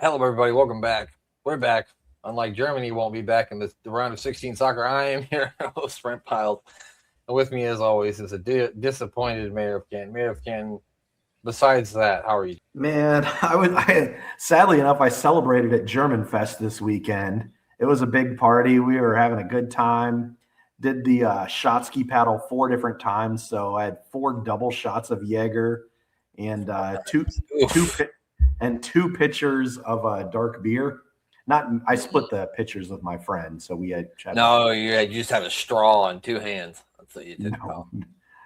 Hello, everybody. Welcome back. We're back. Unlike Germany won't be back in the round of 16 soccer, I am here, host Brent Piles. And with me, as always, is a disappointed Mayor of Canton. Mayor of Canton, besides that, how are you? Man, sadly enough, I celebrated at German Fest this weekend. It was a big party. We were having a good time. Did the shot ski paddle 4 different times. So I had 4 double shots of Jaeger and two pitchers of dark beer. I split the pitchers with my friend, so we had. You just have a straw on 2 hands. That's what you did. No.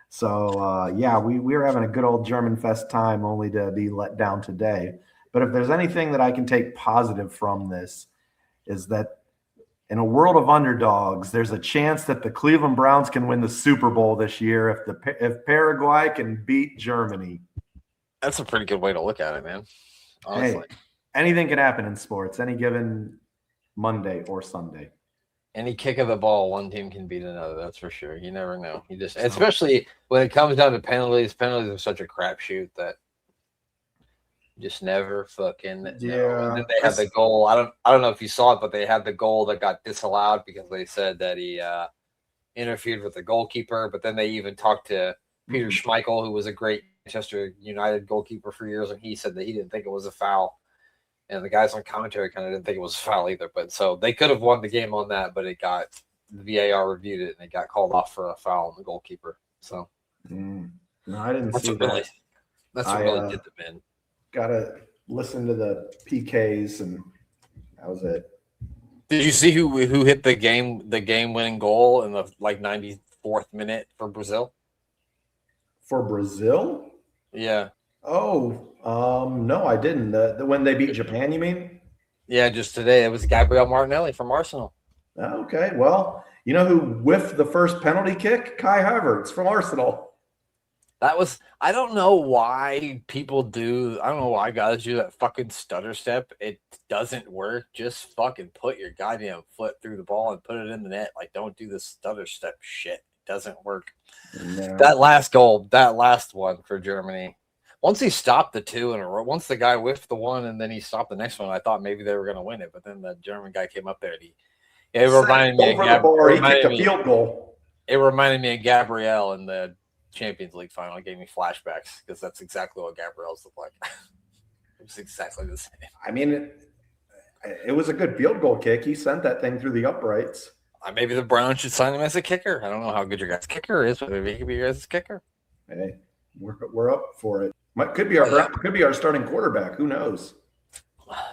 So we were having a good old German Fest time, only to be let down today. But if there's anything that I can take positive from this, is that in a world of underdogs, there's a chance that the Cleveland Browns can win the Super Bowl this year if Paraguay can beat Germany. That's a pretty good way to look at it, man. Honestly. Hey, anything can happen in sports, any given Monday or Sunday. Any kick of the ball, one team can beat another. That's for sure. You never know. Especially when it comes down to penalties. Penalties are such a crapshoot that you just never fucking know. And then they had the goal. I don't know if you saw it, but they had the goal that got disallowed because they said that he interfered with the goalkeeper. But then they even talked to Peter Schmeichel, who was a great Manchester United goalkeeper for years, and he said that he didn't think it was a foul. And the guys on commentary kind of didn't think it was a foul either. But so they could have won the game on that, but the VAR reviewed it and it got called off for a foul on the goalkeeper. So no, I didn't see that. That's what really did them in. Gotta listen to the PKs, and that was it. Did you see who hit the game winning goal in the 94th minute for Brazil? For Brazil? Yeah. Oh, no, I didn't. When they beat Japan, you mean? Yeah, just today. It was Gabriel Martinelli from Arsenal. Okay, well, you know who whiffed the first penalty kick? Kai Havertz from Arsenal. I don't know why people do. I don't know why guys do that fucking stutter step. It doesn't work. Just fucking put your goddamn foot through the ball and put it in the net. Don't do this stutter step shit. It doesn't work. No. That last one for Germany. Once he stopped the 2 in a row, once the guy whiffed the one and then he stopped the next one, I thought maybe they were going to win it. But then the German guy came up there and it reminded me of field goal. It reminded me of Gabrielle in the Champions League final. It gave me flashbacks because that's exactly what Gabrielle's looked like. It was exactly the same. I mean, it was a good field goal kick. He sent that thing through the uprights. Maybe the Browns should sign him as a kicker. I don't know how good your guys' kicker is, but maybe he could be your guys' kicker. Hey, we're up for it. Could be our starting quarterback. Who knows?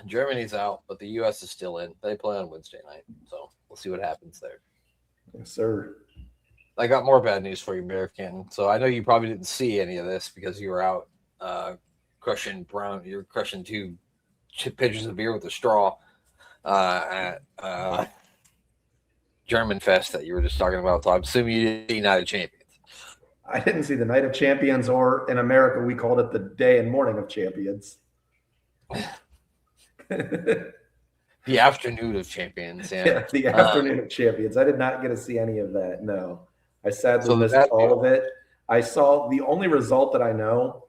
Germany's out, but the U.S. is still in. They play on Wednesday night, so we'll see what happens there. Yes, sir. I got more bad news for you, Mayor of Canton. So I know you probably didn't see any of this because you were out crushing 2 pitchers of beer with a straw at German Fest that you were just talking about. So I'm assuming you didn't see Night of Champions. I didn't see the Night of Champions, or in America we called it the Day and Morning of Champions. The Afternoon of Champions. Yeah, the Afternoon of Champions. I did not get to see any of that. No. I sadly missed all of it. I saw the only result that I know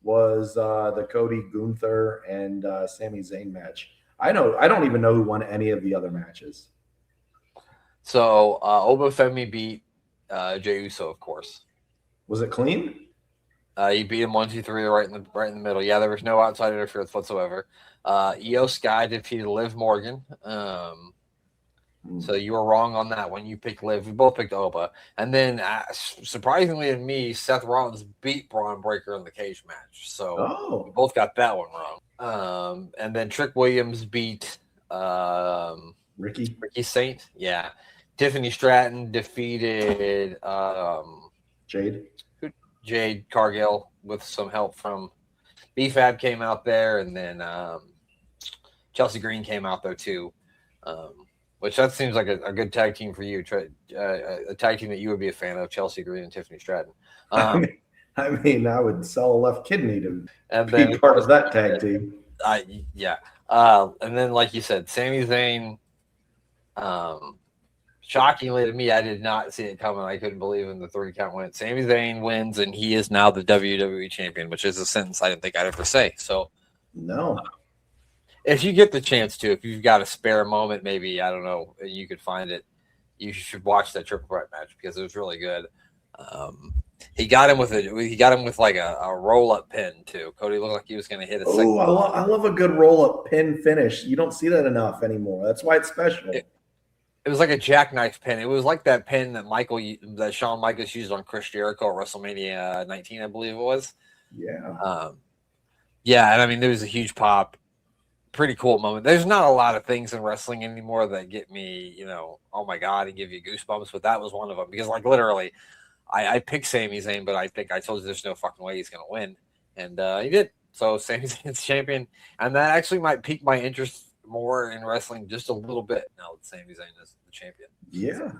was the Cody Gunther and Sami Zayn match. I don't even know who won any of the other matches. So Oba Femi beat Jey Uso, of course. Was it clean? He beat him 1-2-3 right in the middle. Yeah, there was no outside interference whatsoever. Io Sky defeated Liv Morgan. So you were wrong on that one. You picked Liv. We both picked Oba. And then, surprisingly to me, Seth Rollins beat Braun Breaker in the cage match. So we both got that one wrong. And then Trick Williams beat Ricky Saint. Yeah. Tiffany Stratton defeated Jade Cargill with some help from BFAB came out there. And then Chelsea Green came out there too. Which that seems like a good tag team for you. A tag team that you would be a fan of, Chelsea Green and Tiffany Stratton. I I would sell a left kidney to be part of that tag team. Yeah. And then, like you said, Sami Zayn, shockingly to me, I did not see it coming. I couldn't believe in the 3-count win. Sami Zayn wins, and he is now the WWE champion, which is a sentence I didn't think I'd ever say. So, no. if you get the chance to, if you've got a spare moment, maybe, I don't know, you could find it. You should watch that triple threat match because it was really good. He got him with like a roll up pin too. Cody looked like he was going to hit a second. Oh, I love a good roll up pin finish. You don't see that enough anymore. That's why it's special. It was like a jackknife pin. It was like that pin that Shawn Michaels used on Chris Jericho at WrestleMania 19, I believe it was. Yeah. Yeah, and I mean, there was a huge pop. Pretty cool moment. There's not a lot of things in wrestling anymore that get me, oh my God, and give you goosebumps, but that was one of them. Because, like, literally, I picked Sami Zayn, but I think I told you there's no fucking way he's going to win. And he did. So, Sami Zayn's champion. And that actually might pique my interest more in wrestling just a little bit now that Sami Zayn is the champion. Yeah.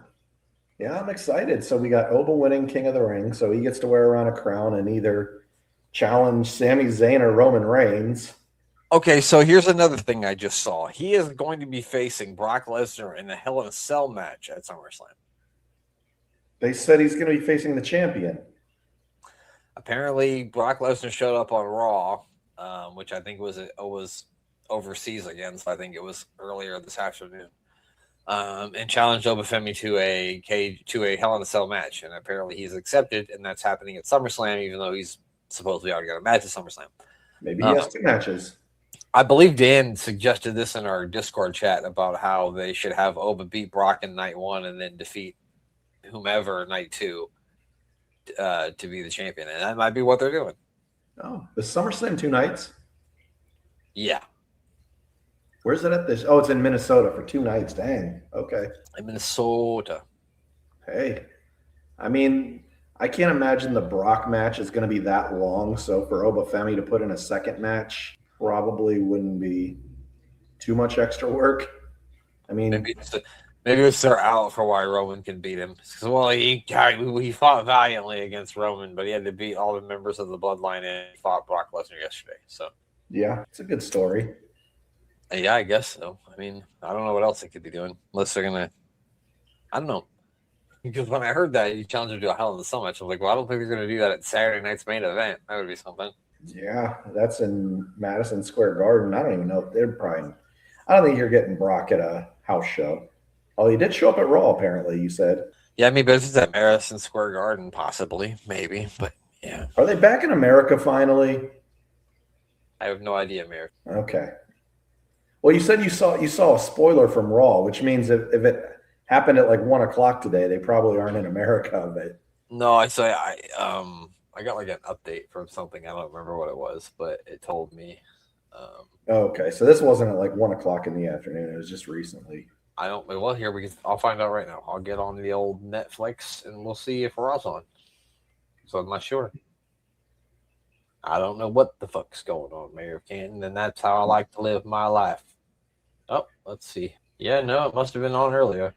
Yeah, I'm excited. So, we got Oba winning King of the Ring. So, he gets to wear around a crown and either challenge Sami Zayn or Roman Reigns. Okay, so here's another thing I just saw. He is going to be facing Brock Lesnar in a Hell in a Cell match at SummerSlam. They said he's going to be facing the champion. Apparently, Brock Lesnar showed up on Raw, which I think was overseas again, so I think it was earlier this afternoon, and challenged Oba Femi to a Hell in a Cell match. And apparently he's accepted, and that's happening at SummerSlam, even though he's supposedly already got a match at SummerSlam. Maybe he has 2 matches. I believe Dan suggested this in our Discord chat about how they should have Oba beat Brock in night 1 and then defeat whomever night 2 to be the champion. And that might be what they're doing. Oh, is SummerSlam 2 nights? Yeah. Where's it at this? Oh, it's in Minnesota for 2 nights. Dang. Okay. In Minnesota. Hey, I mean, I can't imagine the Brock match is going to be that long. So for Oba Femi to put in a second match probably wouldn't be too much extra work. I mean, maybe it's their out for why Roman can beat him. Well, he fought valiantly against Roman, but he had to beat all the members of the Bloodline and he fought Brock Lesnar yesterday. So yeah, it's a good story. Yeah, I guess so. I mean, I don't know what else they could be doing unless they're gonna. I don't know. Because when I heard that he challenged him to a Hell in a Cell match, I'm like, well, I don't think they're going to do that at Saturday night's main event. That would be something. Yeah, that's in Madison Square Garden. I don't even know if they're probably. I don't think you're getting Brock at a house show. Oh, he did show up at Raw, apparently, you said. Yeah, I mean, but it's at Madison Square Garden, possibly, maybe, but yeah. Are they back in America finally? I have no idea, Mayor. Okay. Well, you said you saw a spoiler from Raw, which means if it happened at like 1:00 today, they probably aren't in America. But no, I got like an update from something. I don't remember what it was, but it told me. Okay, so this wasn't at like 1:00 in the afternoon. It was just recently. I don't. Well, here I'll find out right now. I'll get on the old Netflix and we'll see if Raw's on. So I'm not sure. I don't know what the fuck's going on, Mayor of Canton, and that's how I like to live my life. Oh, let's see. Yeah, no, it must have been on earlier.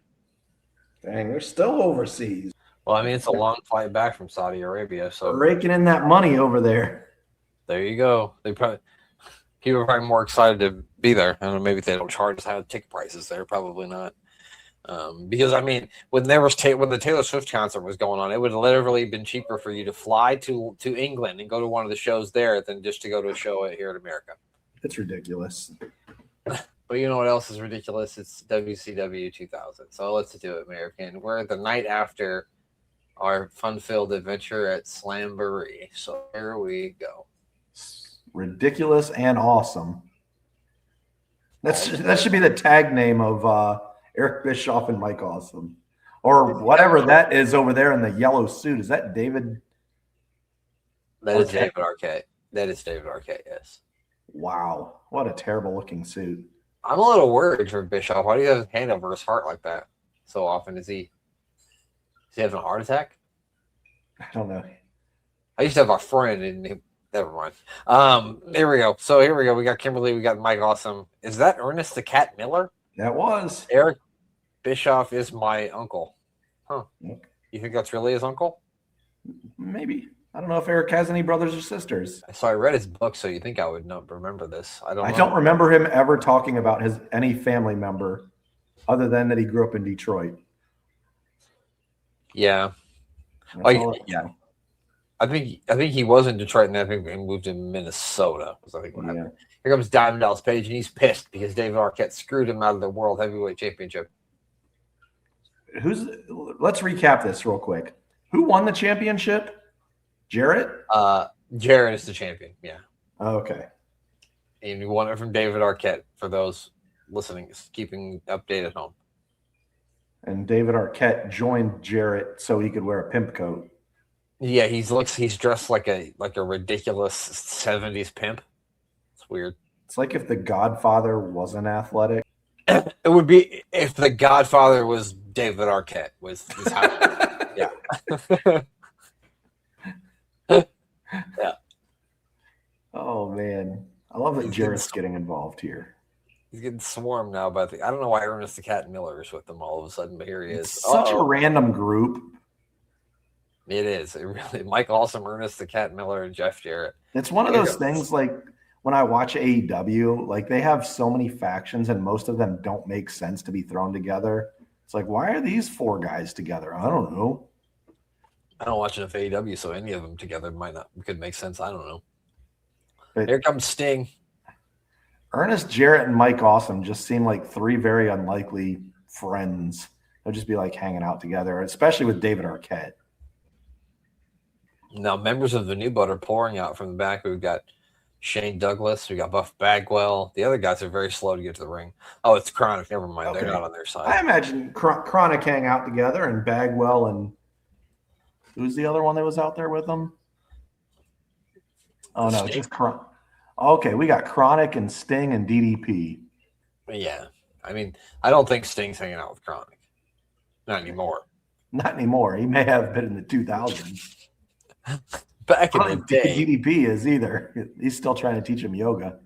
Dang, they're still overseas. Well, I mean, it's a long flight back from Saudi Arabia, so they're raking in that money over there. There you go. People are probably more excited to be there. I don't know, maybe they don't charge as high ticket prices there. Probably not. Because I mean, when the Taylor Swift concert was going on, it would have literally been cheaper for you to fly to England and go to one of the shows there than just to go to a show here in America. It's ridiculous. But you know what else is ridiculous? It's WCW 2000. So let's do it, American. We're the night after our fun-filled adventure at Slamboree. So here we go. Ridiculous and awesome. That should be the tag name of Eric Bischoff and Mike Awesome, or whatever that is over there in the yellow suit. Is that David? That is David Arquette. That is David Arquette. Yes. Wow, what a terrible looking suit. I'm a little worried for Bischoff. Why do you have his hand over his heart like that so often? Is he having a heart attack? I don't know. I used to have a friend, and never mind. Here we go. So here we go. We got Kimberly. We got Mike Awesome. Is that Ernest the Cat Miller? That was. Eric Bischoff is my uncle. Huh. Okay. You think that's really his uncle? Maybe. I don't know if Eric has any brothers or sisters. So I read his book, so you think I would remember this. I don't remember him ever talking about any family member other than that he grew up in Detroit. Yeah. Yeah. I think he was in Detroit, and I think he moved to Minnesota. I think what happened. Here comes Diamond Dallas Page, and he's pissed because David Arquette screwed him out of the World Heavyweight Championship. Let's recap this real quick. Who won the championship? Jarrett? Jarrett is the champion, yeah. Okay. And he won it from David Arquette for those listening, keeping update at home. And David Arquette joined Jarrett so he could wear a pimp coat. Yeah, he's dressed like a ridiculous 70s pimp. It's weird. It's like if the Godfather wasn't athletic. It would be if the Godfather was David Arquette. Was how yeah. Yeah. Oh man. I love that Jarrett's getting involved here. He's getting swarmed now by I don't know why Ernest the Cat Miller is with them all of a sudden, but here he is. It's such a random group. It is. It really. Mike Awesome, Ernest the Cat Miller, and Jeff Jarrett. It's one of those things like when I watch AEW, like they have so many factions and most of them don't make sense to be thrown together. It's like, why are these 4 guys together? I don't know. I don't watch enough AEW, so any of them together could make sense. I don't know. But here comes Sting. Ernest, Jarrett, and Mike Awesome just seem like 3 very unlikely friends. They'll just be like hanging out together, especially with David Arquette. Now, members of the New Blood are pouring out from the back. We've got Shane Douglas. We got Buff Bagwell. The other guys are very slow to get to the ring. Oh, it's Chronic. Never mind. Okay. They're not on their side. I imagine Chronic hang out together and Bagwell and who's the other one that was out there with them? Oh, no, just Chronic. Okay, we got Chronic and Sting and DDP. Yeah. I mean, I don't think Sting's hanging out with Chronic. Not anymore. Not anymore. He may have been in the 2000s. Back in the day. DDP is either. He's still trying to teach him yoga.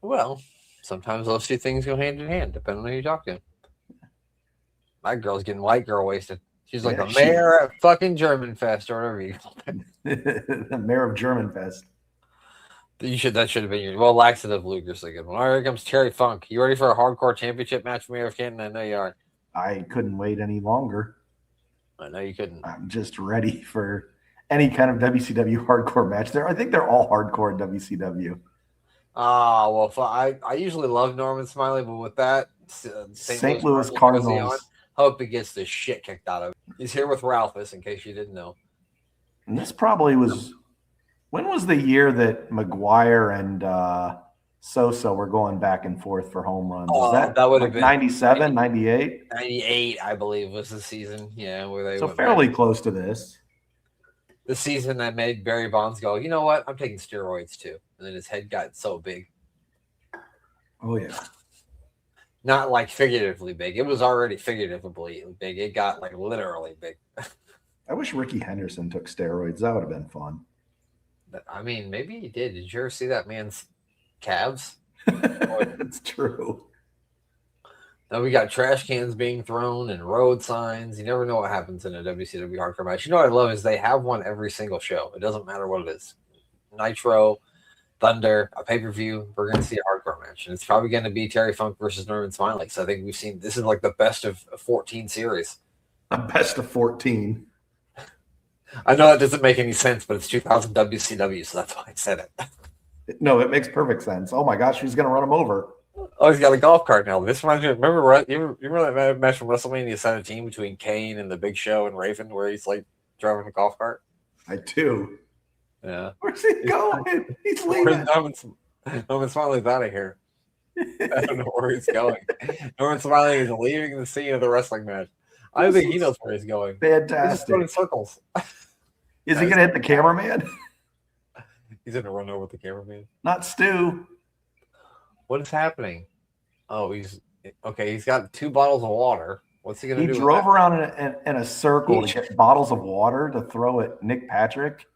Well, sometimes those 2 things go hand in hand, depending on who you talk to. My girl's getting white girl wasted. She's like the mayor at fucking German Fest or whatever you call it. The mayor of German Fest. That should have been your laxative Luger's a good one. All right, here comes Terry Funk. You ready for a hardcore championship match for Mayor of Canton? I know you are. I couldn't wait any longer. I know you couldn't. I'm just ready for any kind of WCW hardcore match. I think they're all hardcore in WCW. Well, I usually love Norman Smiley, but with that St. Louis Cardinals, hope he gets the shit kicked out of him. He's here with Ralphus, in case you didn't know. And this probably was. When was the year that McGuire and Sosa were going back and forth for home runs? That would have been 97, 98? 98, I believe, was the season. Yeah, where they went fairly back. Close to this. The season that made Barry Bonds go, you know what? I'm taking steroids too. And then his head got so big. Oh, yeah. Not like figuratively big. It was already figuratively big. It got like literally big. I wish Ricky Henderson took steroids. That would have been fun. I mean, maybe he did. Did you ever see that man's calves? That's true. Now we got trash cans being thrown and road signs. You never know what happens in a WCW hardcore match. You know what I love is they have one every single show. It doesn't matter what it is. Nitro, Thunder, a pay-per-view. We're going to see a hardcore match. And it's probably going to be Terry Funk versus Norman Smiley. So I think we've seen this is like the best of 14 series. A best of 14. I know that doesn't make any sense, but it's 2000 WCW, so that's why I said it. No, it makes perfect sense. Oh my gosh, who's going to run him over? Oh, he's got a golf cart now. This reminds me. Remember that match from WrestleMania 17 between Kane and the Big Show and Raven, where he's like driving a golf cart? I do. Yeah. Where's he going? He's leaving. Norman Smiley's out of here. I don't know where he's going. Norman Smiley is leaving the scene of the wrestling match. I think he knows where he's going. Fantastic. He's going in circles. Is he going to hit the cameraman? He's going to run over the cameraman. Not Stu. What is happening? Oh, he's got 2 bottles of water. What's he going to do? He drove around in a circle to get bottles of water to throw at Nick Patrick.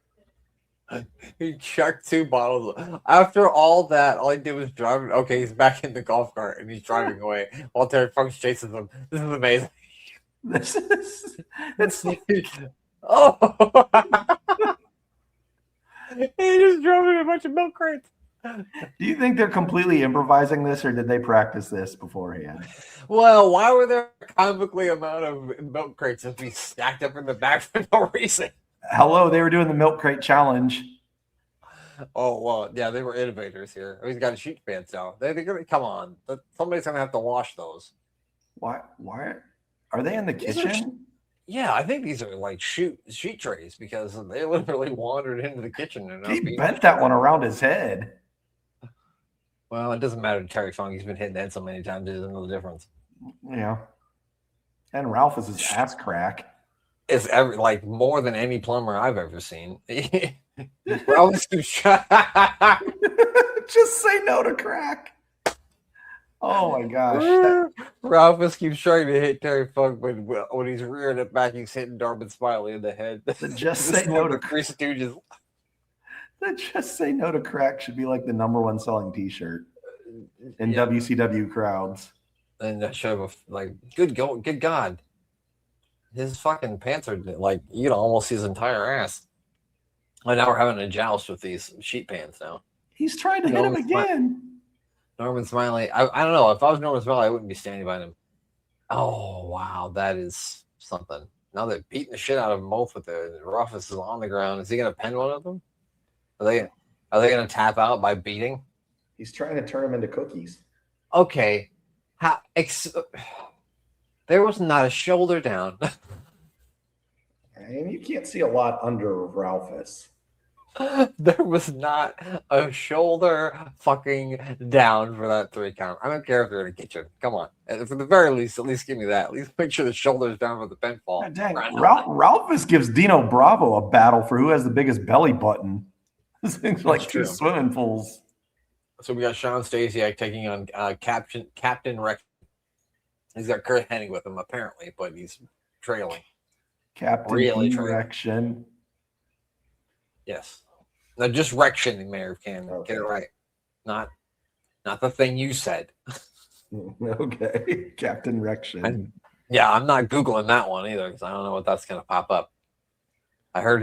He chucked 2 bottles. After all that, all he did was drive. Okay, he's back in the golf cart and he's driving away while Terry Funk chases him. This is amazing. It's oh, he just drove in a bunch of milk crates. Do you think they're completely improvising this, or did they practice this beforehand? Well, why were there a comically amount of milk crates if we stacked up in the back for no reason? Hello, they were doing the milk crate challenge. Oh well, yeah, they were innovators here. He's got sheet pants now. They're gonna come on. Somebody's gonna have to wash those. Why are they in the kitchen? Yeah, I think these are like sheet trays because they literally wandered into the kitchen and He bent that one around his head. Well, it doesn't matter to Terry Funk. He's been hitting that so many times; it doesn't know the difference. Yeah. And Ralph is his ass crack. It's like more than any plumber I've ever seen. Ralph keeps just say no to crack. Oh my gosh. Ralph keeps trying to hit Terry Funk, but when he's rearing it back, he's hitting Darby Smiley in the head. Just say no to Three Stooges. The Just Say No to Crack should be like the #1 selling T-shirt in WCW crowds. And that should have like good God. His fucking pants are like you can almost see his entire ass. And now we're having a joust with these sheet pants now. He's trying to hit him again. Norman Smiley. I don't know. If I was Norman Smiley, I wouldn't be standing by him. Oh wow, that is something. Now they're beating the shit out of them both with the Rufus is on the ground. Is he gonna pin one of them? Are they gonna tap out by beating? He's trying to turn them into cookies. Okay. There was not a shoulder down. And you can't see a lot under Ralphus. There was not a shoulder fucking down for that 3 count. I don't care if they're in the kitchen. Come on. For the very least, at least give me that. At least make sure the shoulder's down for the pinfall. God dang. Ralphus gives Dino Bravo a battle for who has the biggest belly button. This thing's like 2 swimming pools. So we got Sean Stasiak taking on Captain Rex. He's got Kurt Hennig with him, apparently, but he's trailing. Captain Erection. Yes. No, just Rection, Mayor of Canada. Okay. Get it right. Not the thing you said. Okay. Captain Rection. Yeah, I'm not Googling that one either because I don't know what that's going to pop up. I heard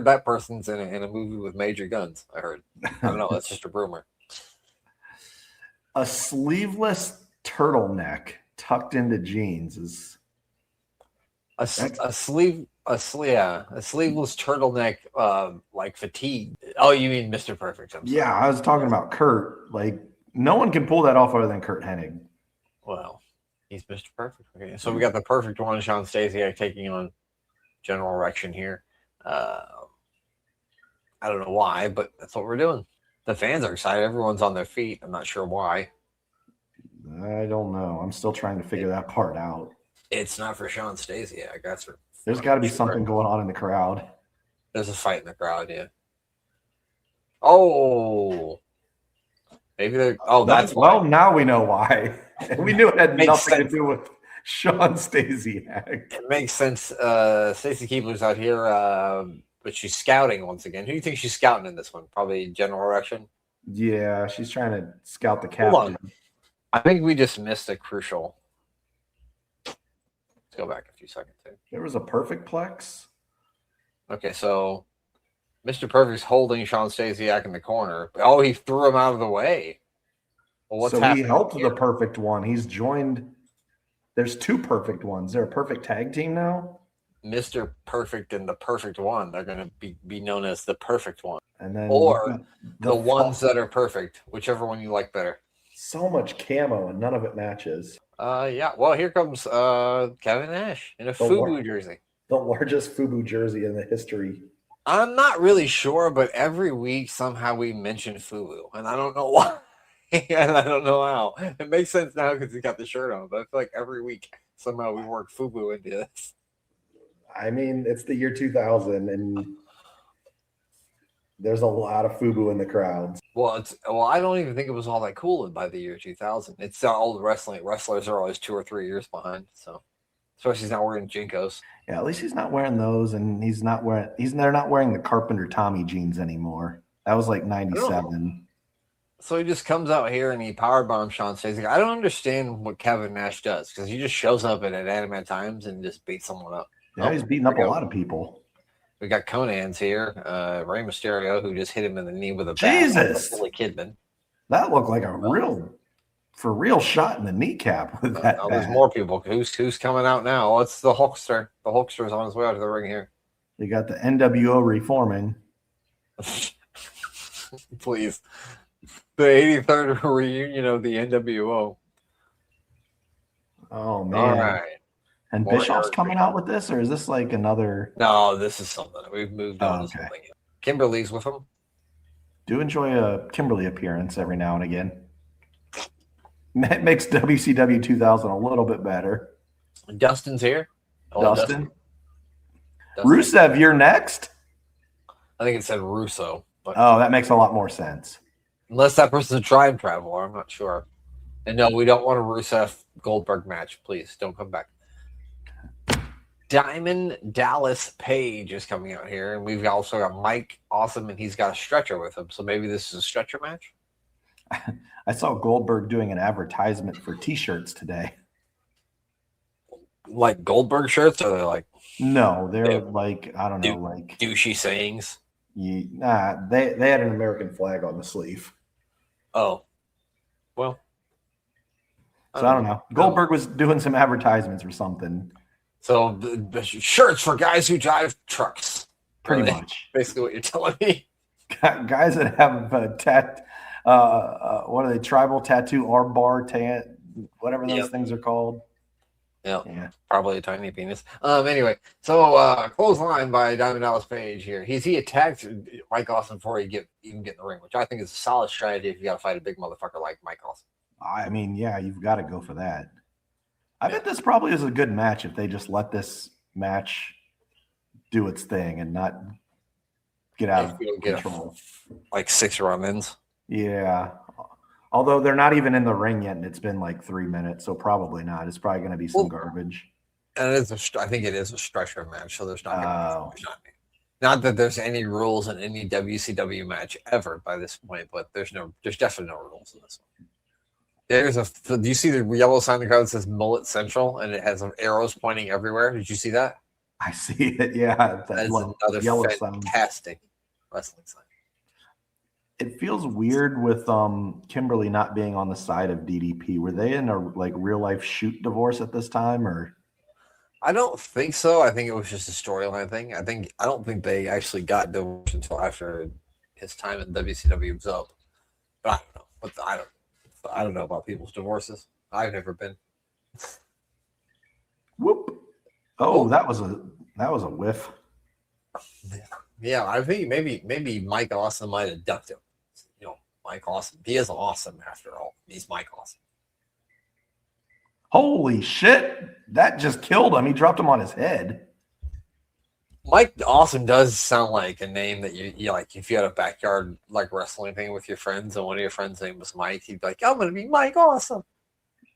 that person's in a movie with major guns. I heard. I don't know. That's just a rumor. A sleeveless turtleneck tucked into jeans is a sleeveless turtleneck, like fatigue. Oh, you mean Mr. Perfect? Yeah, I was talking about Kurt. Like no one can pull that off other than Kurt Hennig. Well, he's Mr. Perfect. Okay, so we got the perfect one, Sean Stasiak taking on General Erection here. I don't know why, but that's what we're doing. The fans are excited. Everyone's on their feet. I'm not sure why. I don't know. I'm still trying to figure that part out. It's not for Sean Stasiak. That's for. There's got to be something going on in the crowd. There's a fight in the crowd, yeah. Oh, maybe they're. Oh, that's well. Why. Now we know why. We knew it had nothing to do with Sean Stasiak. It makes sense. Stacy Keibler's out here, but she's scouting once again. Who do you think she's scouting in this one? Probably General Erection. Yeah, she's trying to scout the captain. I think we just missed a crucial. Let's go back a few seconds. There was a perfect plex. Okay, so Mr. Perfect's holding Sean Stasiak in the corner. Oh, he threw him out of the way. Well, what's happening? He helped the perfect one. He's joined. There's 2 perfect ones. They're a perfect tag team now. Mr. Perfect and the Perfect One. They're going to be known as the Perfect One. And then or the ones that are perfect, whichever one you like better. So much camo and none of it matches. Yeah. Well, here comes Kevin Nash in a FUBU jersey. The largest FUBU jersey in the history. I'm not really sure, but every week somehow we mention FUBU, and I don't know why. And I don't know how. It makes sense now because he got the shirt on, but I feel like every week somehow we work FUBU into this. I mean, it's the year 2000, and there's a lot of FUBU in the crowds. Well, I don't even think it was all that cool by the year 2000. It's all the wrestlers are always 2 or 3 years behind. So, especially he's not wearing Jinkos. Yeah, at least he's not wearing those, and they're not wearing the Carpenter Tommy jeans anymore. That was like 97. So he just comes out here and he powerbombs Sean Stasiak. I don't understand what Kevin Nash does because he just shows up at animate times and just beats someone up. Yeah, he's beating up a lot of people. We got Conan's here, Rey Mysterio, who just hit him in the knee with a Jesus, Billy Kidman. That looked like a real shot in the kneecap with that. There's more people. Who's coming out now? It's the Hulkster. The Hulkster's on his way out of the ring here. You got the NWO reforming. Please. The 83rd reunion of the NWO. Oh man! All right. And More Bischoff's Eric coming Bischoff. out with this, or is this like another? No, this is something. We've moved on Oh, to okay. something. Kimberly's with him. Do enjoy a Kimberly appearance every now and again. It makes WCW 2000 a little bit better. Dustin's here. Dustin. Dustin. Rusev, you're next? I think it said Russo. But Oh, that makes a lot more sense. unless that person's a time traveler, I'm not sure. And no, we don't want a Rusev Goldberg match. Please don't come back. Diamond Dallas Page is coming out here, and we've also got Mike Awesome, and he's got a stretcher with him. So maybe this is a stretcher match. I saw Goldberg doing an advertisement for T-shirts today. Like Goldberg shirts, or they're like no, they're like I don't know, like douchey sayings. They had an American flag on the sleeve. Oh, well. So I don't know. Goldberg was doing some advertisements or something. So the shirts for guys who drive trucks. Pretty much. Basically what you're telling me. Guys that have what are they? Tribal tattoo, arm bar, whatever those things are called. Yeah, probably a tiny penis. Anyway, so clothesline by Diamond Dallas Page here. He attacked Mike Awesome before he even get in the ring, which I think is a solid strategy if you got to fight a big motherfucker like Mike Awesome. I mean, yeah, you've got to go for that. I bet this probably is a good match if they just let this match do its thing and not get out of control. Like 6 run-ins. Yeah. Although they're not even in the ring yet, and it's been like 3 minutes, so probably not. It's probably going to be some garbage. And I think it is a stretcher match, so there's not not that there's any rules in any WCW match ever by this point, but there's definitely no rules in this one. Do you see the yellow sign in the crowd that says Mullet Central, and it has arrows pointing everywhere? Did you see that? I see it, yeah. That's another yellow fantastic wrestling sign. It feels weird with Kimberly not being on the side of DDP. Were they in a like real life shoot divorce at this time, or? I don't think so. I think it was just a storyline thing. I don't think they actually got divorced until after his time in WCW was up. But I don't know. I don't know about people's divorces. I've never been. Whoop! Oh, that was a whiff. Yeah, I think maybe Mike Awesome might have ducked him. You know, Mike Awesome. He is awesome after all. He's Mike Awesome. Holy shit! That just killed him. He dropped him on his head. Mike Awesome does sound like a name that you like. If you had a backyard like wrestling thing with your friends, and one of your friends' name was Mike, he'd be like, "I'm gonna be Mike Awesome."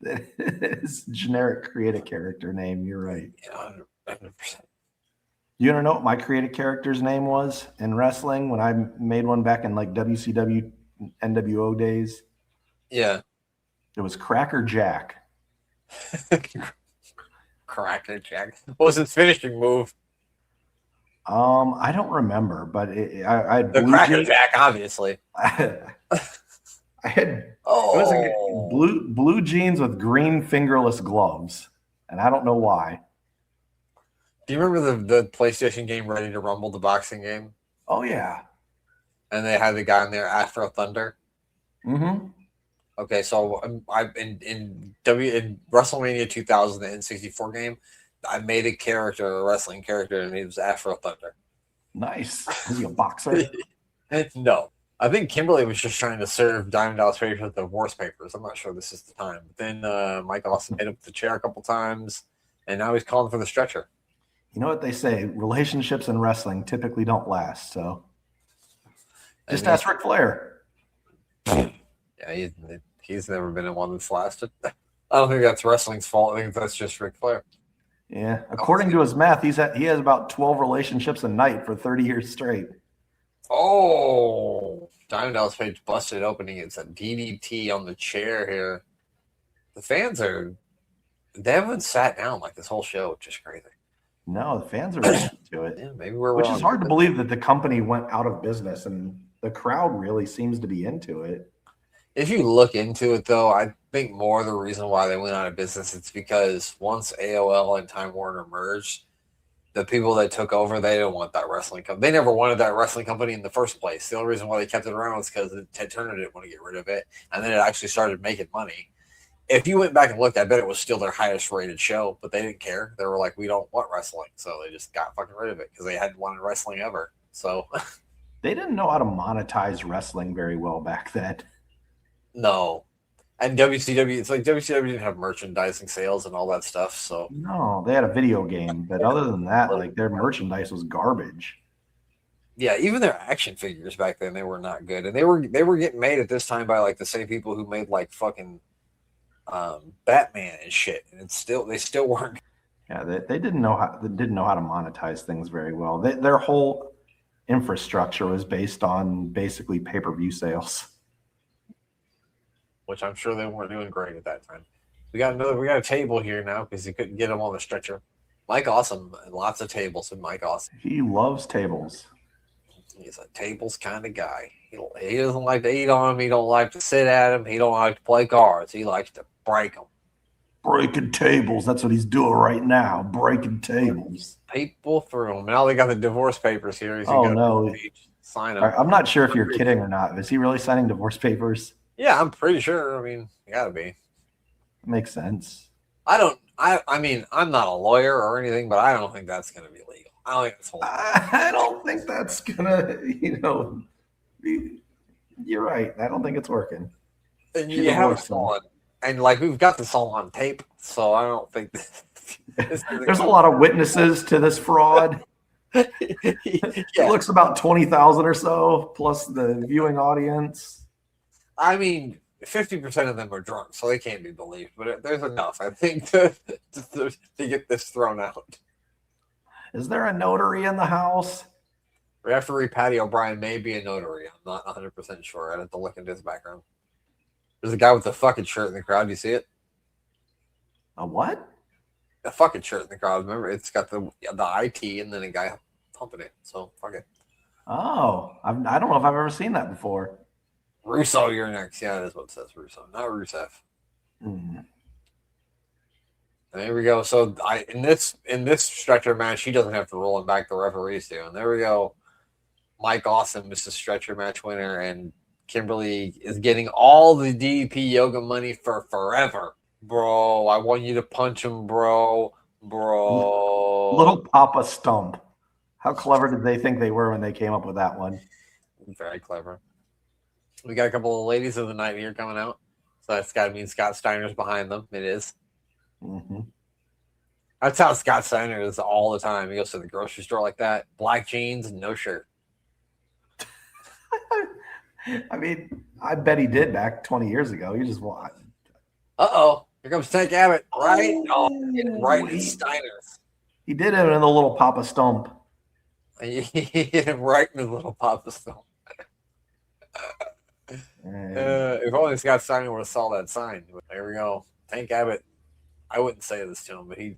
It's generic creative character name. You're right. Yeah, 100%. You want to know what my creative character's name was in wrestling when I made one back in like WCW NWO days? Yeah, it was Cracker Jack. Cracker Jack. What was his finishing move? I don't remember, but I had the Cracker Jack, obviously. I had it was blue jeans with green fingerless gloves, and I don't know why. Do you remember the PlayStation game Ready to Rumble, the boxing game? Oh yeah. And they had the guy in there, Afro Thunder. Mm-hmm. Okay, so in WrestleMania 2000, the N64 game, I made a wrestling character, and he was Afro Thunder. Nice. Is he a boxer? No. I think Kimberly was just trying to serve Diamond Dallas Page with the divorce papers. I'm not sure this is the time. But then Mike Awesome hit up the chair a couple times, and now he's calling for the stretcher. You know what they say? Relationships in wrestling typically don't last. So just ask Ric Flair. Yeah, he's never been in one that's lasted. I don't think that's wrestling's fault. I think that's just Ric Flair. Yeah, according to his math, he has about 12 relationships a night for 30 years straight. Oh, Diamond Dallas Page busted opening. It's a DDT on the chair here. The fans they haven't sat down like this whole show, which is crazy. No, the fans are into it. Yeah, maybe we're which is hard to believe that the company went out of business, and the crowd really seems to be into it. If you look into it, though, I think more the reason why they went out of business it's because once AOL and Time Warner merged, the people that took over, they didn't want that wrestling company. They never wanted that wrestling company in the first place. The only reason why they kept it around was because Ted Turner didn't want to get rid of it, and then it actually started making money. If you went back and looked, I bet it was still their highest rated show, but they didn't care. They were like, we don't want wrestling, so they just got fucking rid of it because they hadn't wanted wrestling ever. So they didn't know how to monetize wrestling very well back then. No. And WCW, it's like WCW didn't have merchandising sales and all that stuff. So no, they had a video game, but other than that, like their merchandise was garbage. Yeah, even their action figures back then, they were not good, and they were getting made at this time by like the same people who made like fucking Batman and shit, and they still weren't. Yeah, they didn't know how to monetize things very well. Their whole infrastructure was based on basically pay-per-view sales, which I'm sure they weren't doing great at that time. We got a table here now because he couldn't get him on the stretcher. Mike Awesome, lots of tables with Mike Awesome. He loves tables. He's a tables kind of guy. He doesn't like to eat on them. He don't like to sit at them. He don't like to play cards. He likes to break them. Breaking tables. That's what he's doing right now. Breaking tables. People through them. Now they got the divorce papers here. No. Sign them. I'm not sure if you're kidding or not. Is he really signing divorce papers? Yeah, I'm pretty sure. I mean, you gotta be. Makes sense. I mean, I'm not a lawyer or anything, but I don't think that's gonna be legal. I don't think that's gonna, you're right. I don't think it's working. And you have it on, and like we've got this all on tape, so I don't think there's a lot of witnesses to this fraud. It looks about 20,000 or so, plus the viewing audience. I mean, 50% of them are drunk, so they can't be believed. But there's enough, I think, to get this thrown out. Is there a notary in the house? Referee Patty O'Brien may be a notary. I'm not 100% sure. I'd have to look into his background. There's a guy with a fucking shirt in the crowd. You see it? A what? A fucking shirt in the crowd. Remember, it's got the IT and then a guy pumping it. So, fuck it. Oh, I don't know if I've ever seen that before. Russo, you're next. Yeah, that is what it says, Russo, not Rusev. There we go. So in this stretcher match, he doesn't have to roll him back. The referees do. And there we go. Mike Awesome is the stretcher match winner, and Kimberly is getting all the DDP yoga money for forever. Bro, I want you to punch him, bro. Little Papa Stump. How clever did they think they were when they came up with that one? Very clever. We got a couple of ladies of the night here coming out. So that's got to mean Scott Steiner's behind them. It is. Mm-hmm. That's how Scott Steiner is all the time. He goes to the grocery store like that. Black jeans, no shirt. I mean, I bet he did back 20 years ago. You just want. Uh-oh. Here comes Tank Abbott. Right? Right in Steiner's. He did it in the little Papa Stump. He hit him right in the little Papa Stump. If only Scott Steiner would have saw that sign. There we go. Tank Abbott. I wouldn't say this to him, but he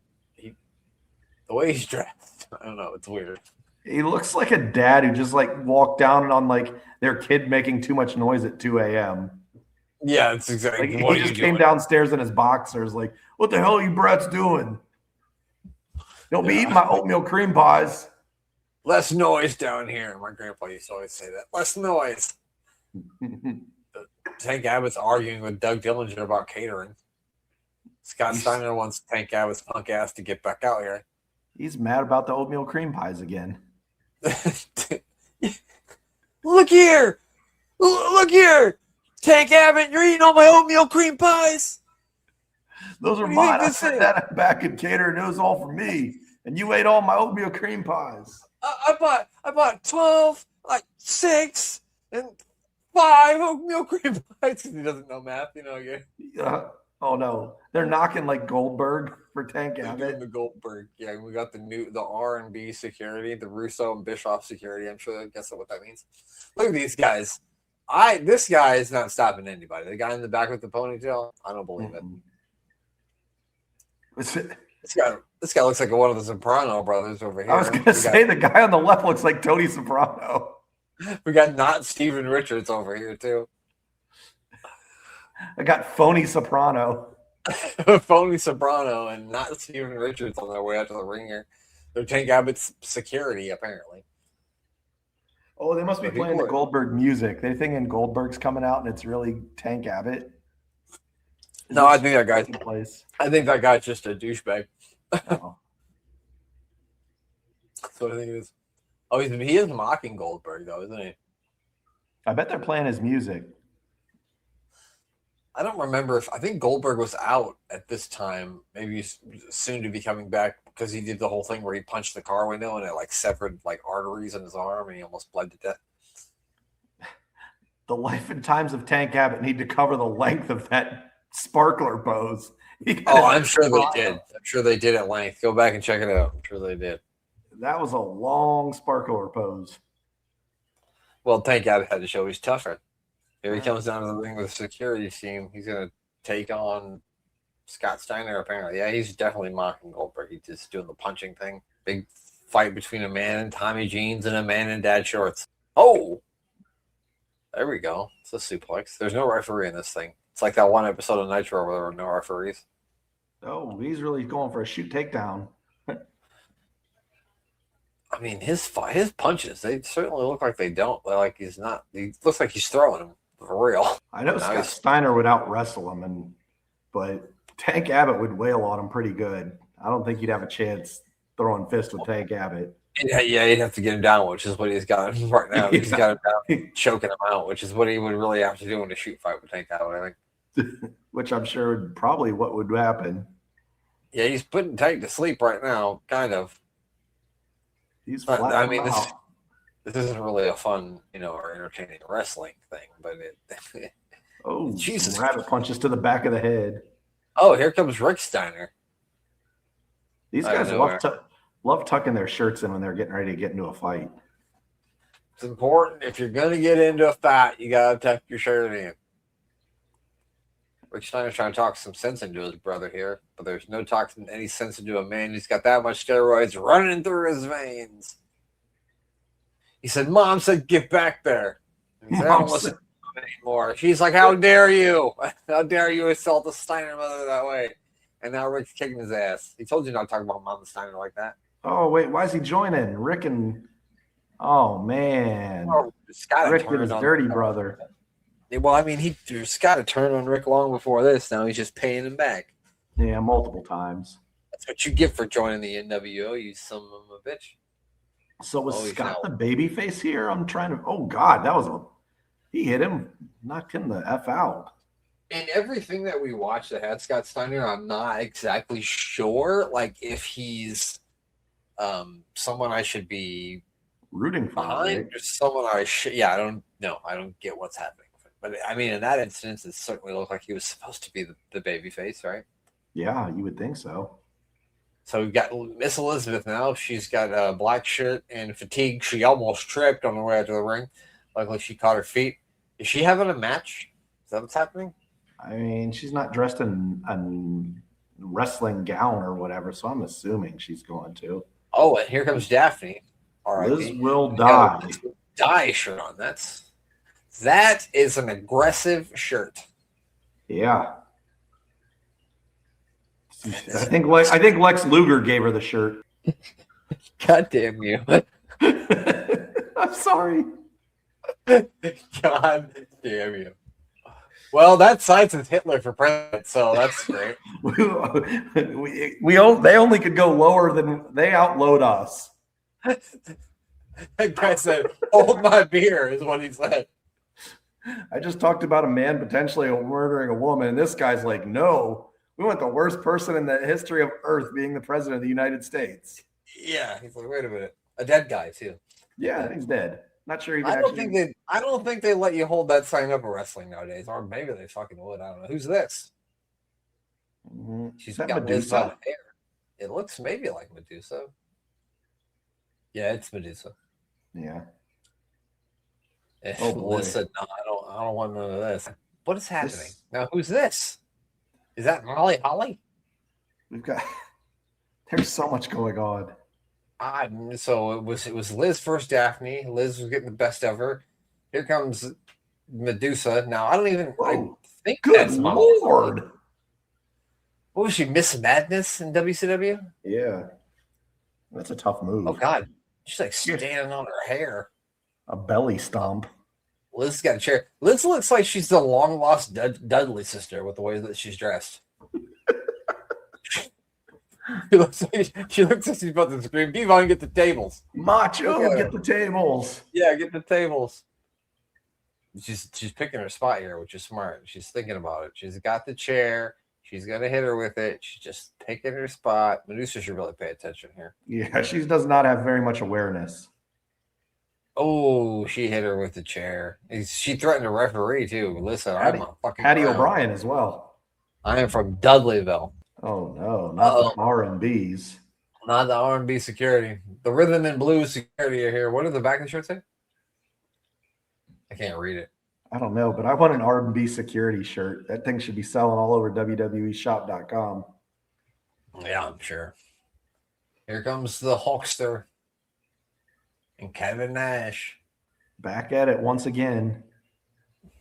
the way he's dressed, I don't know, it's weird. He looks like a dad who just like walked down on like their kid making too much noise at 2 a.m. Yeah, it's exactly like, he just came downstairs in his boxers, like, what the hell are you brats doing? Don't be eating my oatmeal cream pies. Less noise down here. My grandpa used to always say that. Less noise. Tank Abbott's arguing with Doug Dillinger about catering. Scott Steiner wants Tank Abbott's punk ass to get back out here. He's mad about the oatmeal cream pies again. Look here! Look here! Tank Abbott, you're eating all my oatmeal cream pies! Those are mine. I set that back in catering. It was all for me. And you ate all my oatmeal cream pies. I bought 12, like 6, and 5 oatmeal cream pies because he doesn't know math, Yeah. Oh no, they're knocking like Goldberg for Tank Abbott. The Goldberg, yeah. We got the R&B security, the Russo and Bischoff security. I'm sure. I guess what that means. Look at these guys. This guy is not stopping anybody. The guy in the back with the ponytail. I don't believe it. This guy looks like one of the Soprano brothers over here. I was gonna say the guy on the left looks like Tony Soprano. We got not Steven Richards over here too. I got phony Soprano. Phony Soprano and not Steven Richards on their way out to the ring here. They're Tank Abbott's security, apparently. Oh, they must be playing the Goldberg music. They're thinking Goldberg's coming out and it's really Tank Abbott. No, I think that guy's just a douchebag. Oh. That's what I think it is. Oh, he is mocking Goldberg, though, isn't he? I bet they're playing his music. I don't remember I think Goldberg was out at this time, maybe soon to be coming back, because he did the whole thing where he punched the car window and it like severed like arteries in his arm and he almost bled to death. The life and times of Tank Abbott need to cover the length of that sparkler pose. I'm sure they did. I'm sure they did at length. Go back and check it out. I'm sure they did. That was a long sparkler pose. Well, Tank Abbott had to show he's tougher. Here he comes down to the ring with the security team. He's going to take on Scott Steiner, apparently. Yeah, he's definitely mocking Goldberg. He's just doing the punching thing. Big fight between a man in Tommy jeans and a man in dad shorts. Oh! There we go. It's a suplex. There's no referee in this thing. It's like that one episode of Nitro where there were no referees. Oh, he's really going for a shoot takedown. I mean, his punches, they certainly look like they don't. Like he's not. He looks like he's throwing them for real. I know Scott Steiner would out wrestle him, but Tank Abbott would wail on him pretty good. I don't think he'd have a chance throwing fists with Tank Abbott. Yeah, he'd have to get him down, which is what he's got right now. He's got him down, choking him out, which is what he would really have to do in a shoot fight with Tank Abbott, I think. Which I'm sure probably what would happen. Yeah, he's putting Tank to sleep right now, kind of. He's I mean, this isn't really a fun, or entertaining wrestling thing, but Jesus! Rabbit punches to the back of the head. Oh, here comes Rick Steiner. These guys love tucking their shirts in when they're getting ready to get into a fight. It's important. If you're going to get into a fight, you got to tuck your shirt in. Rick Steiner's trying to talk some sense into his brother here, but there's no talking any sense into a man who's got that much steroids running through his veins. He said, Mom said, get back there. He said, I don't listen to him anymore. She's like, how dare you? How dare you assault the Steiner mother that way? And now Rick's kicking his ass. He told you not to talk about Mom Steiner like that. Oh, wait, why is he joining? Rick and... Oh, man. Oh, Rick with his dirty brother. Well, I mean, he's got to turn on Rick long before this. Now he's just paying him back. Yeah, multiple times. That's what you get for joining the NWO, you son of a bitch. So was Scott the babyface here? I'm trying to... Oh, God, that was He hit him, knocked him the F out. In everything that we watched that had Scott Steiner, I'm not exactly sure, like, if he's someone I should be rooting for, behind, right? Or someone I should... Yeah, I don't know. I don't get what's happening. But, I mean, in that instance, it certainly looked like he was supposed to be the baby face, right? Yeah, you would think so. So we've got Miss Elizabeth now. She's got a black shirt and fatigue. She almost tripped on the way out to the ring. Luckily, she caught her feet. Is she having a match? Is that what's happening? I mean, she's not dressed in a wrestling gown or whatever, so I'm assuming she's going to. Oh, and here comes Daphne. Liz will die. Liz will die shirt on. That is an aggressive shirt. Yeah. I think Lex Luger gave her the shirt. God damn you. I'm sorry. God damn you. Well, that sides with Hitler for president, so that's great. They only could go lower than they outlowed us. That guy said, hold my beer, is what he said. I just talked about a man potentially murdering a woman, and this guy's like, no, we want the worst person in the history of Earth being the president of the United States. Yeah, he's like, wait a minute, a dead guy too. Yeah, he's dead. Not sure he can I don't think they let you hold that sign up for wrestling nowadays, or maybe they fucking would. I don't know. Who's this? Mm-hmm. She's got Medusa hair. It looks maybe like Medusa. Yeah, it's Medusa. Yeah. Oh boy. Liz said, no, I don't want none of this. What is happening? Now, who's this? Is that Molly Holly? There's so much going on. So it was Liz versus Daphne. Liz was getting the best of her. Here comes Medusa. Now I think that's Molly. Lord. What was she, Miss Madness in WCW? Yeah. That's a tough move. Oh God, she's like standing on her hair. A belly stomp. Liz got a chair. Liz looks like she's the long lost Dudley sister with the way that she's dressed. She looks like she's about to scream, Devon, get the tables. Macho, get the tables. Yeah, get the tables. She's picking her spot here, which is smart. She's thinking about it. She's got the chair. She's going to hit her with it. She's just picking her spot. Medusa should really pay attention here. Yeah, she does not have very much awareness. Oh, she hit her with the chair. She threatened a referee, too. Listen, I'm a fucking Patty O'Brien as well. I am from Dudleyville. Oh, no, not the R&Bs. Not the R&B security. The rhythm and blues security are here. What did the back of the shirt say? I can't read it. I don't know, but I want an R&B security shirt. That thing should be selling all over WWEshop.com. Yeah, I'm sure. Here comes the Hulkster and Kevin Nash. Back at it once again.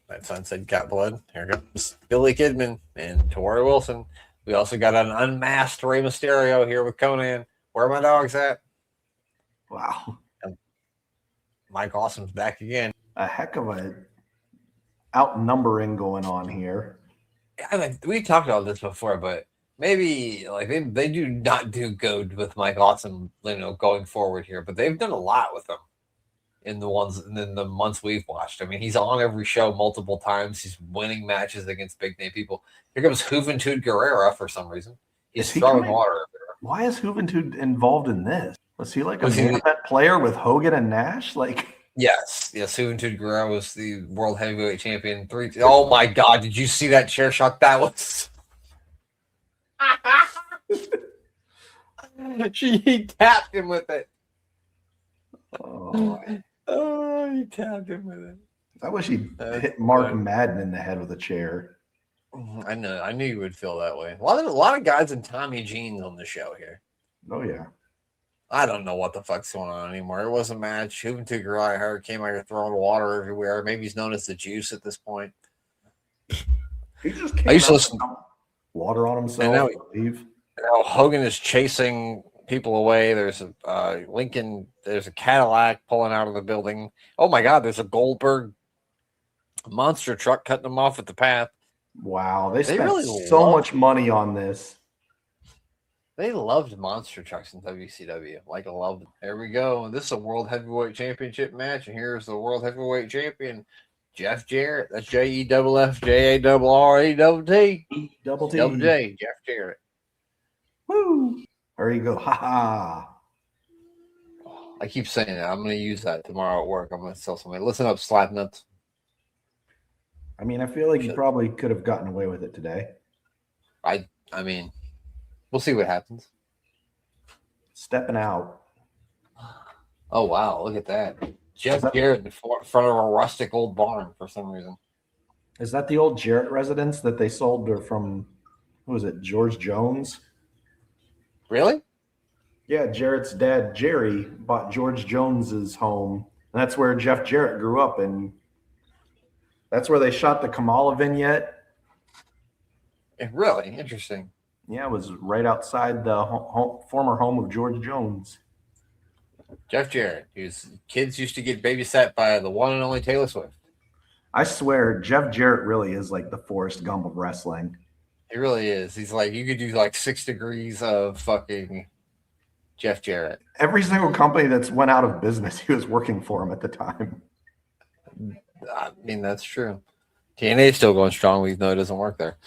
That Sunset got blood. Here comes Billy Kidman and Tori Wilson. We also got an unmasked Rey Mysterio here with Conan. Where are my dogs at? Wow. And Mike Awesome's back again. A heck of a outnumbering going on here. I mean, we talked about this before, but maybe like they do not do good with Mike Awesome, going forward here, but they've done a lot with him in the months we've watched. I mean, he's on every show multiple times. He's winning matches against big name people. Here comes Juventud Guerrera for some reason. He's throwing water everywhere. Why is Juventud involved in this? Was he like a main event player with Hogan and Nash? Yes. Juventud Guerrera was the world heavyweight champion. Oh my God! Did you see that chair shot? That was. He tapped him with it. Oh, he tapped him with it. I wish he'd hit Mark Madden in the head with a chair. I know. I knew you would feel that way. A lot of guys in Tommy jeans on the show here. Oh yeah. I don't know what the fuck's going on anymore. It was a match. Juventud Guerrera came out here throwing water everywhere. Maybe he's known as the Juice at this point. He just came out with water on himself. Now Hogan is chasing people away. There's a Lincoln. There's a Cadillac pulling out of the building. Oh my God! There's a Goldberg monster truck cutting them off at the path. Wow, they spent really so much money on this. They loved monster trucks in WCW. I loved it. There we go. This is a World Heavyweight Championship match, and here's the World Heavyweight Champion, Jeff Jarrett. That's JEFFJARRETT. Double T. Double J, Jeff Jarrett. Woo! There you go. Ha ha. I keep saying that. I'm going to use that tomorrow at work. I'm going to tell somebody, listen up, Slapnuts. I mean, I feel like you probably could have gotten away with it today. I mean, we'll see what happens. Stepping out. Oh, wow. Look at that. Jeff Jarrett in front of a rustic old barn for some reason. Is that the old Jarrett residence that they sold from, who was it, George Jones? Really? Yeah, Jarrett's dad, Jerry, bought George Jones's home. And that's where Jeff Jarrett grew up. And that's where they shot the Kamala vignette. Really? Interesting. Yeah, it was right outside the former home of George Jones. Jeff Jarrett, whose kids used to get babysat by the one and only Taylor Swift. I swear, Jeff Jarrett really is like the Forrest Gump of wrestling. He really is. He's like, you could do 6 degrees of fucking Jeff Jarrett. Every single company that's went out of business, he was working for him at the time. I mean, that's true. TNA is still going strong, even though it doesn't work there.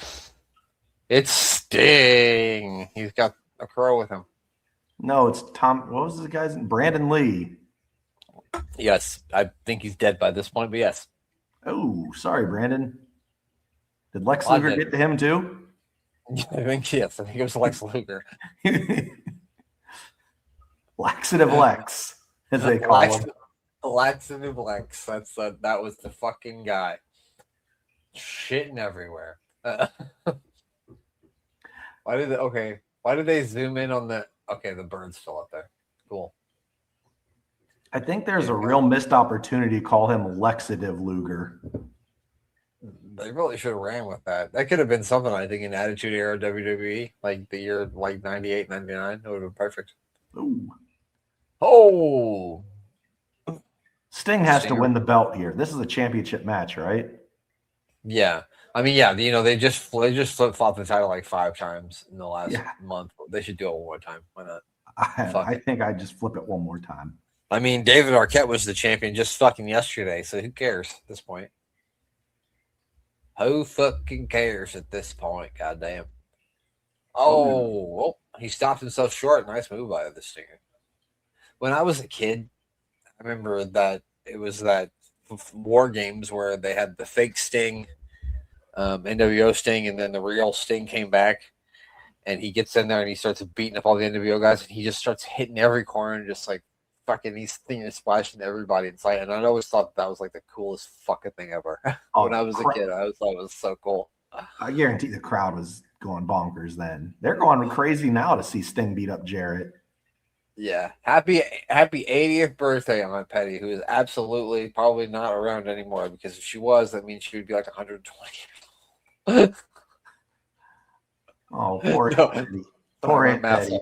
It's Sting. He's got a crow with him. No, it's Tom. What was the guy's name? Brandon Lee. Yes, I think he's dead by this point, but yes. Oh, sorry, Brandon. Did Lex Luger get to him too? I think yes. I think it was Lex Luger. Laxative Lex, as they call him. Laxative Lex. That was the fucking guy. Shitting everywhere. Why did they zoom in on the bird's still up there. Cool. I think there's a real missed opportunity to call him Lexative Luger. They really should have ran with that. That could have been something, I think, in Attitude Era WWE, like the year 98, 99. It would have been perfect. Ooh. Oh, Sting has to Stinger. win the belt here. This is a championship match, right? Yeah. I mean, yeah, they just flip flop the title like 5 times in the last Yeah. month. They should do it one more time. Why not? I think I'd just flip it one more time. I mean, David Arquette was the champion just fucking yesterday, so who cares at this point? Who fucking cares at this point? Goddamn. Oh, he stopped himself short. Nice move by the Stinger. When I was a kid, I remember that it was that War Games where they had the fake Sting, NWO Sting, and then the real Sting came back, and he gets in there and he starts beating up all the NWO guys, and he just starts hitting every corner, and just like fucking he's splashing everybody inside. And I always thought that was like the coolest fucking thing ever. When I was a kid, I always thought it was so cool. I guarantee the crowd was going bonkers then. They're going crazy now to see Sting beat up Jarrett. Yeah. Happy 80th birthday, Aunt Petty, who is absolutely probably not around anymore, because if she was, that means she would be like 120 years old. Oh, poor Petty. Poor Aunt Petty.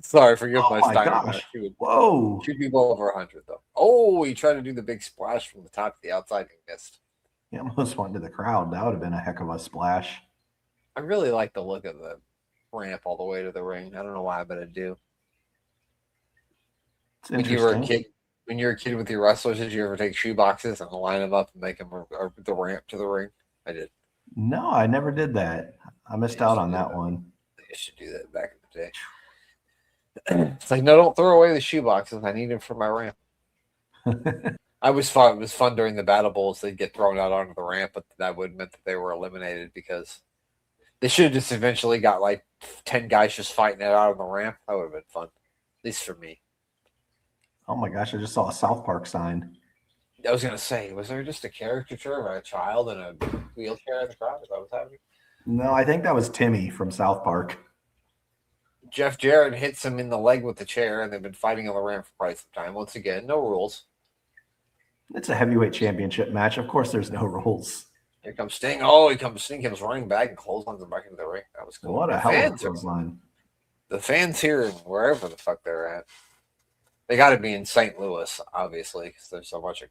Sorry, forgive my gosh. Whoa. She'd be well over 100, though. Oh, he tried to do the big splash from the top to the outside and missed. He almost went to the crowd. That would have been a heck of a splash. I really like the look of the ramp all the way to the ring. I don't know why, but I do. It's interesting. When you were a kid with your wrestlers, did you ever take shoe boxes and line them up and make them the ramp to the ring? I did. No, I never did that. I missed out on that one. I used to do that back in the day. It's like, no, don't throw away the shoe boxes. I need them for my ramp. I was fun. It was fun during the battle bowls. They'd get thrown out onto the ramp, but that would have meant that they were eliminated, because they should have just eventually got like 10 guys just fighting it out on the ramp. That would have been fun, at least for me. Oh my gosh, I just saw a South Park sign. I was going to say, was there just a caricature of a child in a wheelchair in the crowd? Is that what's happening? No, I think that was Timmy from South Park. Jeff Jarrett hits him in the leg with the chair, and they've been fighting on the ramp for quite some time. Once again, no rules. It's a heavyweight championship match. Of course, there's no rules. Here comes Sting. Oh, Sting comes running back and clotheslines him back into the ring. That was cool. What a hell of a clothesline. The fans here, and wherever the fuck they're at, they got to be in St. Louis, obviously, because there's so much of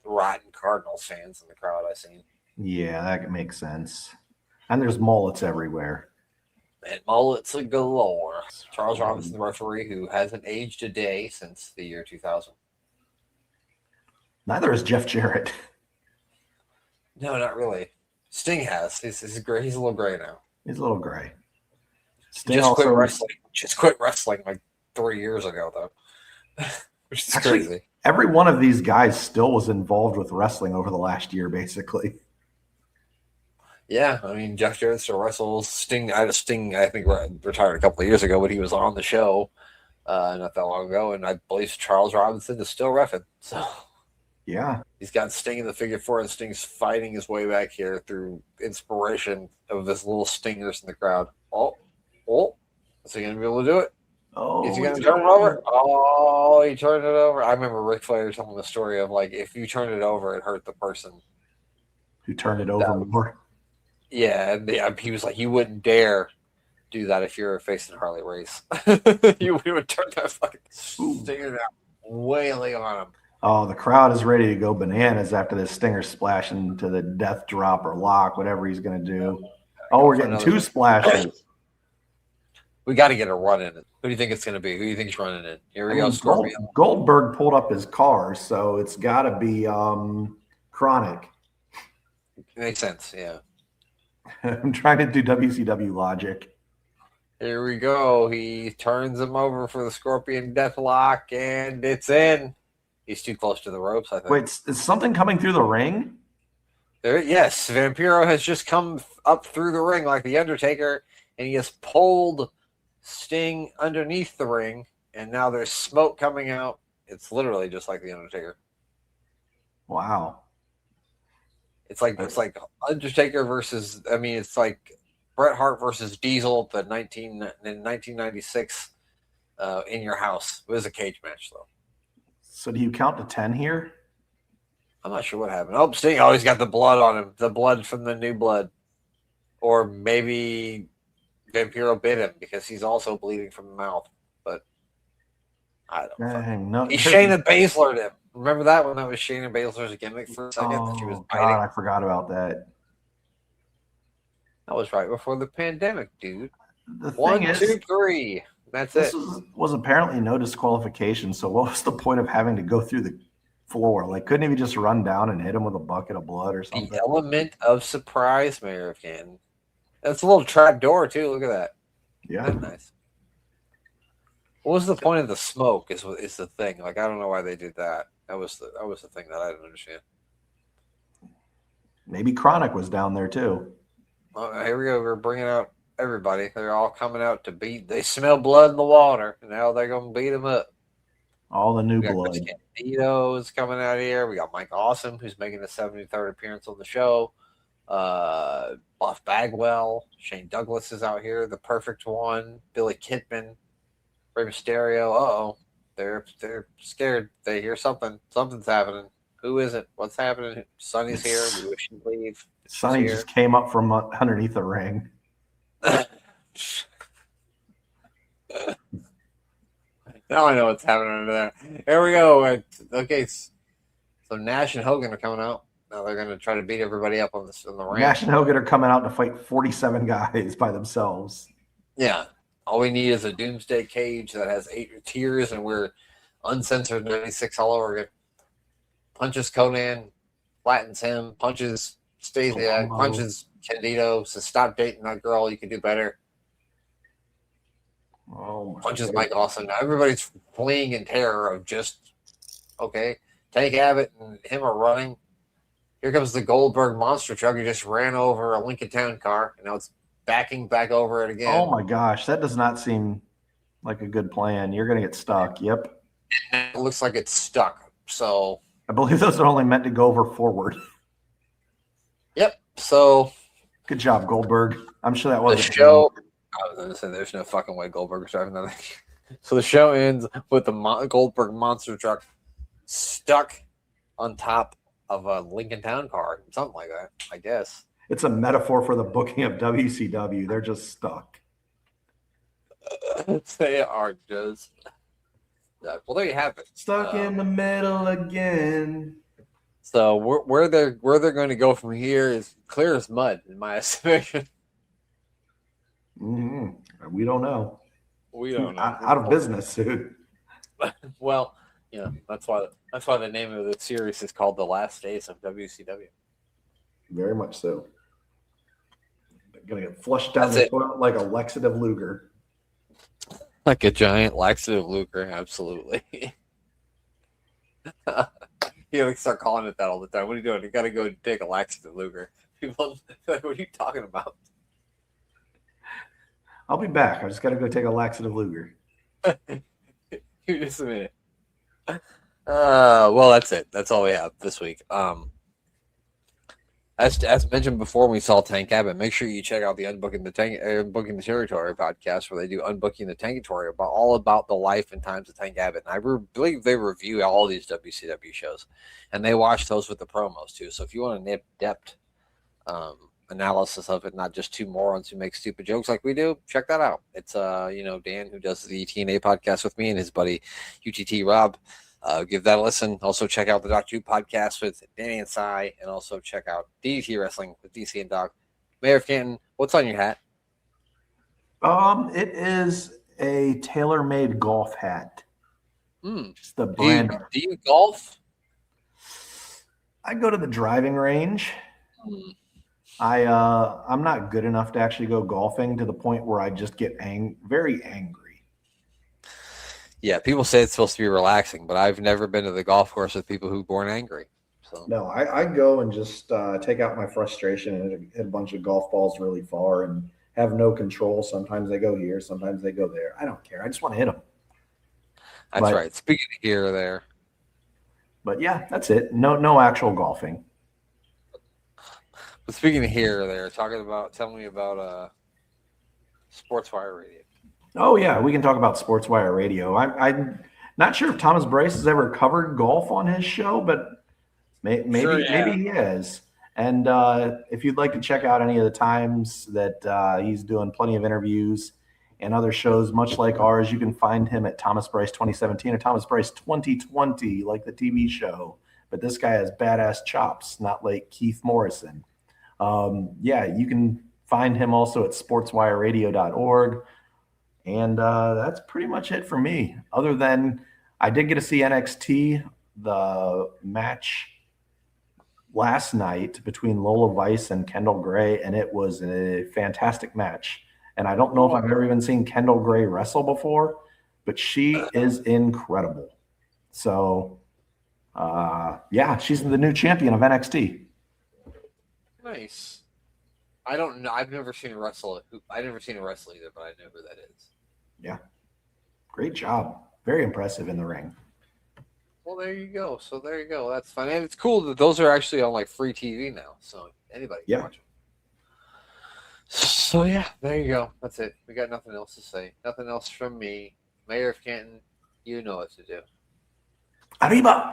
rotten Cardinals fans in the crowd I've seen. Yeah, that makes sense. And there's mullets everywhere. And mullets galore. Charles Robinson, the referee, who hasn't aged a day since the year 2000. Neither is Jeff Jarrett. No, not really. Sting has. He's gray. He's a little gray now. He's a little gray. Sting just also quit wrestling. Just quit wrestling like 3 years ago, though. Which is actually crazy. Every one of these guys still was involved with wrestling over the last year, basically. Yeah, I mean, Jeff Jarrett still wrestles. Sting, I think, retired a couple of years ago, but he was on the show not that long ago, and I believe Charles Robinson is still reffing. So, yeah, he's got Sting in the figure 4, and Sting's fighting his way back here through inspiration of this little stingers in the crowd. Oh, is he going to be able to do it? Oh, is he going to turn it over? Oh, he turned it over. I remember Ric Flair telling the story of, like, if you turn it over, it hurt the person who turned it over more. Yeah, he was like, you wouldn't dare do that if you were facing Harley Race. You would turn that fucking stinger out, wailing on him. Oh, the crowd is ready to go bananas after this stinger splash into the death drop or lock, whatever he's going to do. Oh, we're getting 2 splashes. We got to get a run in it. Who do you think it's going to be? Who do you think is running in? Here we go, Scorpion. Goldberg pulled up his car, so it's got to be Chronic. Makes sense, yeah. I'm trying to do WCW logic. Here we go. He turns him over for the Scorpion Deathlock, and it's in. He's too close to the ropes, I think. Wait, is something coming through the ring? Yes, Vampiro has just come up through the ring like the Undertaker, and he has pulled Sting underneath the ring, and now there's smoke coming out. It's literally just like the Undertaker. Wow. It's like Undertaker versus, I mean, it's like Bret Hart versus Diesel in 1996 in your house. It was a cage match, though. So do you count to 10 here? I'm not sure what happened. Oh, Sting, he's got the blood on him. The blood from the new blood. Or maybe Vampiro bit him because he's also bleeding from the mouth. But I don't know. Dang, no. He Shayna Baszler him. Remember that when that was Shayna Baszler's gimmick for a second? Oh, She was God, biting. I forgot about that. That was right before the pandemic, dude. The One, thing is, 2, 3. That's this it. was apparently no disqualification. So what was the point of having to go through the floor? Like, couldn't he just run down and hit him with a bucket of blood or something? The element of surprise, Mayor again. That's a little trap door too. Look at that. Yeah. That's nice. What was the point of the smoke? Is the thing? Like, I don't know why they did that. That was the thing that I didn't understand. Maybe Chronic was down there too. Here we go. We're bringing out everybody. They're all coming out to beat. They smell blood in the water. And now they're gonna beat them up. All the new We got blood. Chris Candido is coming out here. We got Mike Awesome, who's making a 73rd appearance on the show. Buff Bagwell, Shane Douglas is out here. The Perfect One, Billy Kidman, Rey Mysterio. Uh-oh. They're scared. They hear something. Something's happening. Who is it? What's happening? Sonny's here. We wish he'd leave. Sonny just came up from underneath the ring. Now I know what's happening under there. Here we go. Okay, so Nash and Hogan are coming out. Now they're going to try to beat everybody up on the ring. Nash and Hogan are coming out to fight 47 guys by themselves. Yeah. All we need is a doomsday cage that has 8 tiers, and we're uncensored 96 all over again. Punches Conan, flattens him, punches Stacey, punches Candido, says stop dating that girl, you can do better. Oh, punches Mike Awesome. Now everybody's fleeing in terror of just, okay, Tank Abbott and him are running. Here comes the Goldberg monster truck. He just ran over a Lincoln Town car, and now it's backing back over it again. Oh my gosh, that does not seem like a good plan. You're going to get stuck. Yep. It looks like it's stuck. So I believe those are only meant to go over forward. Yep. So good job, Goldberg. I'm sure that wasn't the show. I was going to say there's no fucking way Goldberg's driving that thing. So the show ends with the Goldberg monster truck stuck on top of a Lincoln Town car, something like that, I guess. It's a metaphor for the booking of WCW. They're just stuck. They are just stuck. Well, there you have it. Stuck in the middle again. So where they're going to go from here is clear as mud, in my estimation. Mm-hmm. We don't know. We don't know. Out of business, dude. Well, you know, that's why the name of the series is called The Last Days of WCW. Very much so. Gonna get flushed down the toilet like a laxative Luger. Like a giant laxative Luger, absolutely. You like start calling it that all the time. What are you doing? You gotta go take a laxative Luger. People like, what are you talking about? I'll be back. I just gotta go take a laxative Luger. Just a minute. Well, that's it. That's all we have this week. As mentioned before, when we saw Tank Abbott, make sure you check out the Unbooking the Territory podcast, where they do Unbooking the Territory, all about the life and times of Tank Abbott. And I believe they review all these WCW shows, and they watch those with the promos too. So if you want a depth analysis of it, not just two morons who make stupid jokes like we do, check that out. It's Dan, who does the TNA podcast with me, and his buddy UTT Rob. Give that a listen. Also check out the Doc 2 podcast with Danny and Cy, and also check out DDT Wrestling with DC and Doc. Mayor of Canton, what's on your hat? It is a tailor-made golf hat. Just the brand. Do you golf? I go to the driving range. I'm not good enough to actually go golfing to the point where I just get very angry. Yeah, people say it's supposed to be relaxing, but I've never been to the golf course with people who are born angry. So no, I go and just take out my frustration and hit a bunch of golf balls really far and have no control. Sometimes they go here, sometimes they go there. I don't care. I just want to hit them. That's right. Speaking of here or there. But yeah, that's it. No actual golfing. But speaking of here or there, tell me about SportsWire Radio. Oh, yeah, we can talk about SportsWire Radio. I'm not sure if Thomas Brace has ever covered golf on his show, but maybe he has. And if you'd like to check out any of the times that he's doing plenty of interviews, and other shows much like ours. You can find him at Thomas Bryce 2017 or Thomas Bryce 2020, like the TV show. But this guy has badass chops, not like Keith Morrison. Yeah, you can find him also at sportswireradio.org. And that's pretty much it for me. Other than I did get to see NXT, the match last night between Lola Vice and Kendall Gray, and it was a fantastic match. And I don't know if I've ever even seen Kendall Gray wrestle before, but she is incredible. So, yeah, she's the new champion of NXT. Nice. I don't know. I've never seen her wrestle. I've never seen her wrestle either, but I know who that is. Yeah. Great job. Very impressive in the ring. Well, there you go. So there you go. That's fine. And it's cool that those are actually on like free TV now. So anybody can watch them. So yeah, there you go. That's it. We got nothing else to say. Nothing else from me. Mayor of Canton, you know what to do. Arriba!